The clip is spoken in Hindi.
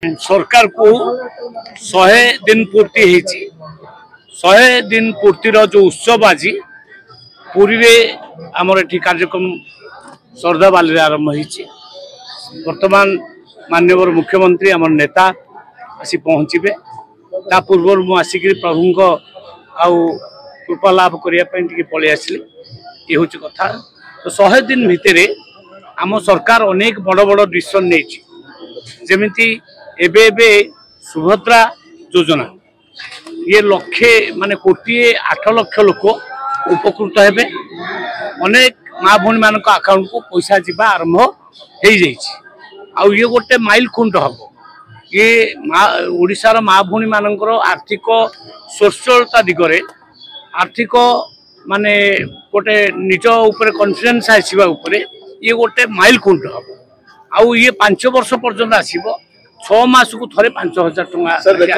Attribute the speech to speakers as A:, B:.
A: सरकार को 100 दिन पूर्ति होती 100 दिन पूर्तिर जो उत्सव आज पुरी रे आमर एठी कार्यक्रम सरदा बाली आरंभ होती। वर्तमान माननीय मुख्यमंत्री आमर नेता आसी पहुँचे ता पूर्व मु आसिक प्रभु कृपा लाभ करने पलि आसली ये हूँ कथा। तो 100 दिन भितर आम सरकार अनेक बड़ बड़ डिसीजन नहीं जमीती एबे सुभद्रा योजना ये लक्षे माने 1.8 लाख लोक उपकृत हेबे। अनेक माँ भौणी मान अकाउंट को पैसा जीवा आरंभ हो जाइए। ये गोटे माइल खुंट हम ये ओडिशार माँ भौणी मानकर आर्थिक स्वच्छलता दिगरे आर्थिक माने गोटे निज ऊपर कॉन्फिडेंस आसवा उपरे ये गोटे माइल खुंट हम आउ ये 5 वर्ष पर्यंत आसीबो 6 मास को थरे 5,000 टंका।